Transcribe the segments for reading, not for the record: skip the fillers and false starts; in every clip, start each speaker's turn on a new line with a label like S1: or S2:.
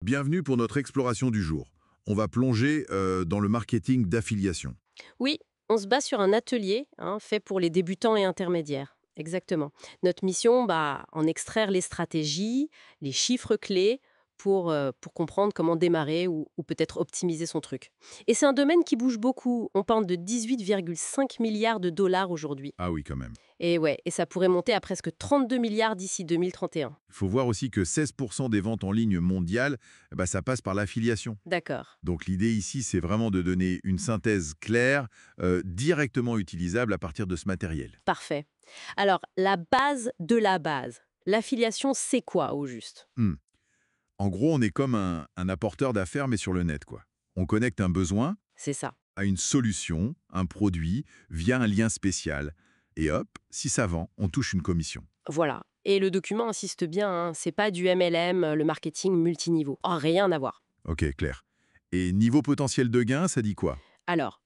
S1: Bienvenue pour notre exploration du jour. On va plonger dans le marketing d'affiliation.
S2: Oui, on se base sur un atelier fait pour les débutants et intermédiaires. Exactement. Notre mission, en extraire les stratégies, les chiffres clés pour comprendre comment démarrer ou peut-être optimiser son truc. Et c'est un domaine qui bouge beaucoup. On parle de 18,5 milliards de dollars aujourd'hui.
S1: Ah oui, quand même.
S2: Et ouais, et ça pourrait monter à presque 32 milliards d'ici 2031.
S1: Il faut voir aussi que 16% des ventes en ligne mondiales, ça passe par l'affiliation.
S2: D'accord.
S1: Donc l'idée ici, c'est vraiment de donner une synthèse claire, directement utilisable à partir de ce matériel.
S2: Parfait. Alors, la base de la base. L'affiliation, c'est quoi au juste?
S1: Hmm. En gros, on est comme un apporteur d'affaires, mais sur le net, quoi. On connecte un besoin
S2: C'est ça.
S1: à une solution, un produit, via un lien spécial. Et hop, si ça vend, on touche une commission.
S2: Voilà. Et le document insiste bien, c'est pas du MLM, le marketing multiniveau. Oh, rien à voir.
S1: Ok, clair. Et niveau potentiel de gain, ça dit quoi?
S2: Alors,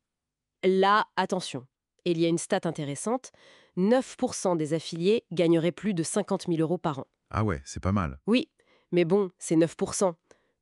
S2: là, attention. Il y a une stat intéressante. 9% des affiliés gagneraient plus de 50 000 euros par an.
S1: Ah ouais, c'est pas mal.
S2: Oui, mais bon, c'est 9%.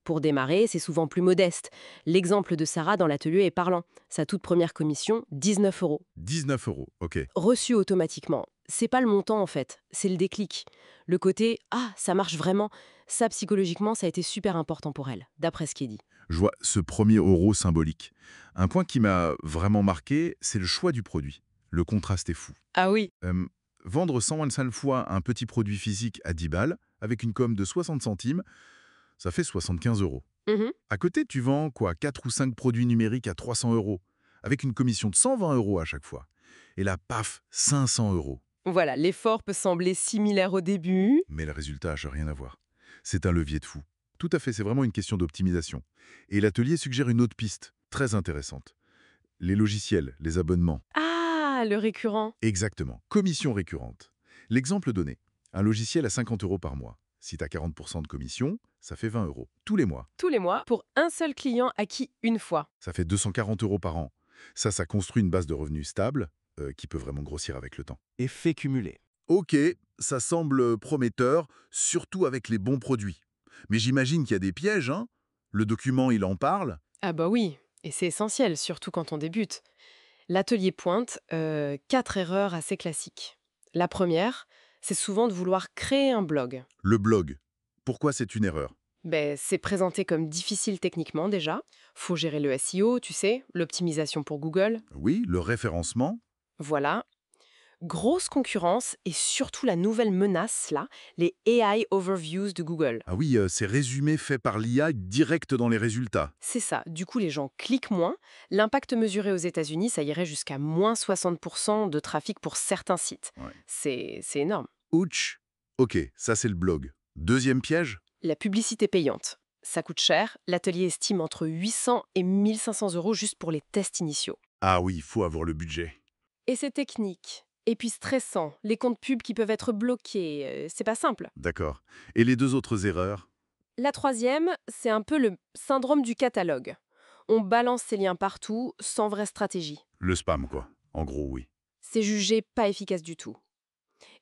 S2: Pour démarrer, c'est souvent plus modeste. L'exemple de Sarah dans l'atelier est parlant. Sa toute première commission, 19 euros.
S1: 19 euros, ok.
S2: Reçu automatiquement. C'est pas le montant en fait, c'est le déclic. Le côté «Ah, ça marche vraiment», ça psychologiquement, ça a été super important pour elle, d'après ce qui est dit.
S1: Je vois ce premier euro symbolique. Un point qui m'a vraiment marqué, c'est le choix du produit. Le contraste est fou.
S2: Ah oui.
S1: Euh, Vendre 125 fois un petit produit physique à 10 balles, avec une com de 60 centimes, ça fait 75 euros.
S2: Mhm.
S1: À côté, tu vends quoi, 4 ou 5 produits numériques à 300 euros, avec une commission de 120 euros à chaque fois. Et là, paf, 500 euros.
S2: Voilà, l'effort peut sembler similaire au début.
S1: Mais le résultat n'a rien à voir. C'est un levier de fou. Tout à fait, c'est vraiment une question d'optimisation. Et l'atelier suggère une autre piste, très intéressante. Les logiciels, les abonnements.
S2: Ah, le récurrent.
S1: Exactement. Commission récurrente. L'exemple donné. Un logiciel à 50 euros par mois. Si tu as 40% de commission, ça fait 20 euros. Tous les mois.
S2: Tous les mois, pour un seul client acquis une fois.
S1: Ça fait 240 euros par an. Ça construit une base de revenus stable qui peut vraiment grossir avec le temps.
S3: Effet cumulé.
S1: Ok, ça semble prometteur, surtout avec les bons produits. Mais j'imagine qu'il y a des pièges, hein? Le document, il en parle.
S2: Ah bah oui, et c'est essentiel, surtout quand on débute. L'atelier pointe 4 erreurs assez classiques. La première, c'est souvent de vouloir créer un blog.
S1: Le blog. Pourquoi c'est une erreur?
S2: C'est présenté comme difficile techniquement déjà. Faut gérer le SEO, tu sais, l'optimisation pour Google.
S1: Oui, le référencement.
S2: Voilà. Grosse concurrence et surtout la nouvelle menace, là, les AI Overviews de Google.
S1: Ah oui, c'est résumé fait par l'IA direct dans les résultats.
S2: C'est ça. Du coup, les gens cliquent moins. L'impact mesuré aux États-Unis, ça irait jusqu'à moins 60% de trafic pour certains sites.
S1: Ouais.
S2: C'est énorme.
S1: Ouch. Ok, ça c'est le blog. Deuxième piège?
S2: La publicité payante. Ça coûte cher. L'atelier estime entre 800 et 1500 euros juste pour les tests initiaux.
S1: Ah oui, il faut avoir le budget.
S2: Et c'est technique. Et puis stressant. Les comptes pubs qui peuvent être bloqués. C'est pas simple.
S1: D'accord. Et les deux autres erreurs?
S2: La troisième, c'est un peu le syndrome du catalogue. On balance ses liens partout, sans vraie stratégie.
S1: Le spam, quoi. En gros, oui.
S2: C'est jugé pas efficace du tout.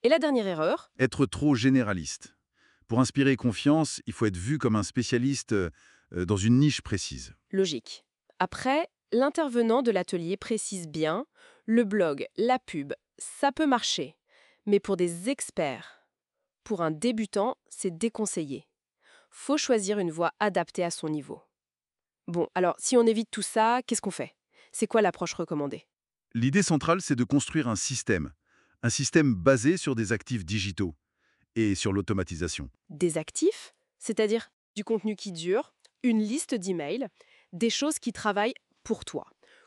S2: Et la dernière erreur,
S1: Être trop généraliste. Pour inspirer confiance, il faut être vu comme un spécialiste dans une niche précise.
S2: logique. Après, l'intervenant de l'atelier précise bien, le blog, la pub, ça peut marcher. Mais pour des experts, pour un débutant, c'est déconseillé. Faut choisir une voie adaptée à son niveau. Bon, alors si on évite tout ça, qu'est-ce qu'on fait? C'est quoi l'approche recommandée?
S1: L'idée centrale, c'est de construire un système basé sur des actifs digitaux et sur l'automatisation.
S2: Des actifs, c'est-à-dire du contenu qui dure, une liste d'emails, des choses qui travaillent pour toi.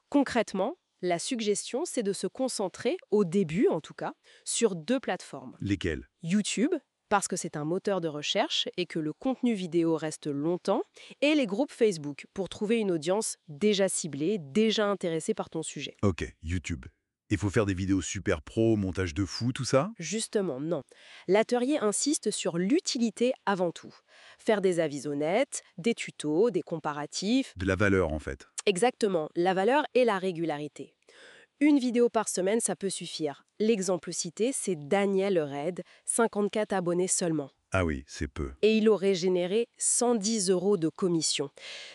S2: Concrètement, la suggestion, c'est de se concentrer, au début en tout cas, sur 2 plateformes.
S1: Lesquels?
S2: YouTube, parce que c'est un moteur de recherche et que le contenu vidéo reste longtemps, et les groupes Facebook, pour trouver une audience déjà ciblée, déjà intéressée par ton sujet.
S1: Ok, YouTube. Il faut faire des vidéos super pro, montage de fou, tout ça?
S2: Justement, non. L'atelier insiste sur l'utilité avant tout. Faire des avis honnêtes, des tutos, des comparatifs.
S1: De la valeur, en fait.
S2: Exactement, la valeur et la régularité. Une vidéo par semaine, ça peut suffire. L'exemple cité, c'est Daniel Red, 54 abonnés seulement.
S1: Ah oui, c'est peu.
S2: Et il aurait généré 110 € de commission.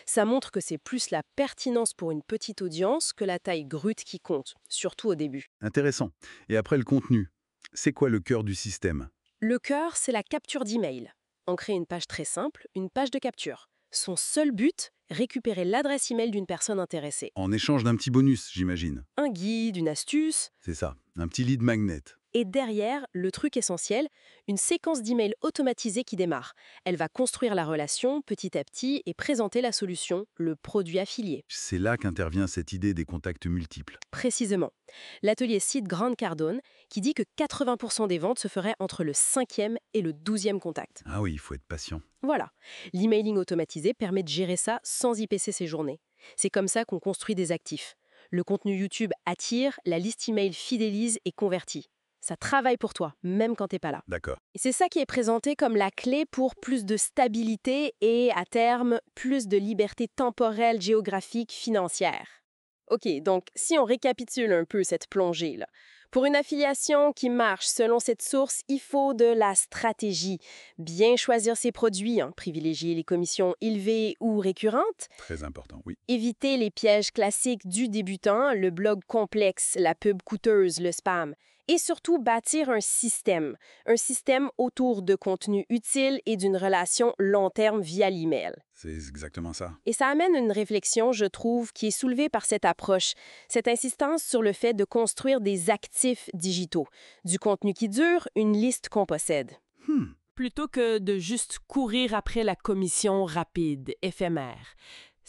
S2: Ça montre que c'est plus la pertinence pour une petite audience que la taille brute qui compte, surtout au début.
S1: Intéressant. Et après le contenu, c'est quoi le cœur du système?
S2: Le cœur, c'est la capture d'email. On crée une page très simple, une page de capture. Son seul but, récupérer l'adresse email d'une personne intéressée.
S1: En échange d'un petit bonus, j'imagine.
S2: Un guide, une astuce.
S1: C'est ça, un petit lead magnet.
S2: Et derrière, le truc essentiel, une séquence d'emails automatisée qui démarre. Elle va construire la relation petit à petit et présenter la solution, le produit affilié.
S1: C'est là qu'intervient cette idée des contacts multiples.
S2: Précisément. L'atelier cite Grant Cardone qui dit que 80% des ventes se feraient entre le 5e et le 12e contact.
S1: Ah oui, il faut être patient.
S2: Voilà. L'emailing automatisé permet de gérer ça sans y passer ses journées. C'est comme ça qu'on construit des actifs. Le contenu YouTube attire, la liste email fidélise et convertit. Ça travaille pour toi, même quand t'es pas là.
S1: D'accord.
S2: Et c'est ça qui est présenté comme la clé pour plus de stabilité et, à terme, plus de liberté temporelle, géographique, financière. Ok, donc si on récapitule un peu cette plongée-là, pour une affiliation qui marche selon cette source, il faut de la stratégie. Bien choisir ses produits, privilégier les commissions élevées ou récurrentes,
S1: Très important, oui.
S2: éviter les pièges classiques du débutant, le blog complexe, la pub coûteuse, le spam. Et surtout, bâtir un système autour de contenus utiles et d'une relation long terme via l'email.
S1: C'est exactement ça.
S2: Et ça amène une réflexion, je trouve, qui est soulevée par cette approche, cette insistance sur le fait de construire des actifs digitaux, du contenu qui dure, une liste qu'on possède.
S3: Plutôt que de juste courir après la commission rapide, éphémère.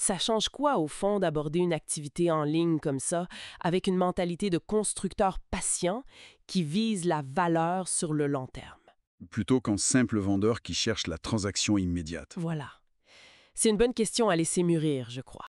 S3: Ça change quoi, au fond, d'aborder une activité en ligne comme ça, avec une mentalité de constructeur patient qui vise la valeur sur le long terme?
S1: Plutôt qu'en simple vendeur qui cherche la transaction immédiate.
S3: Voilà. C'est une bonne question à laisser mûrir, je crois.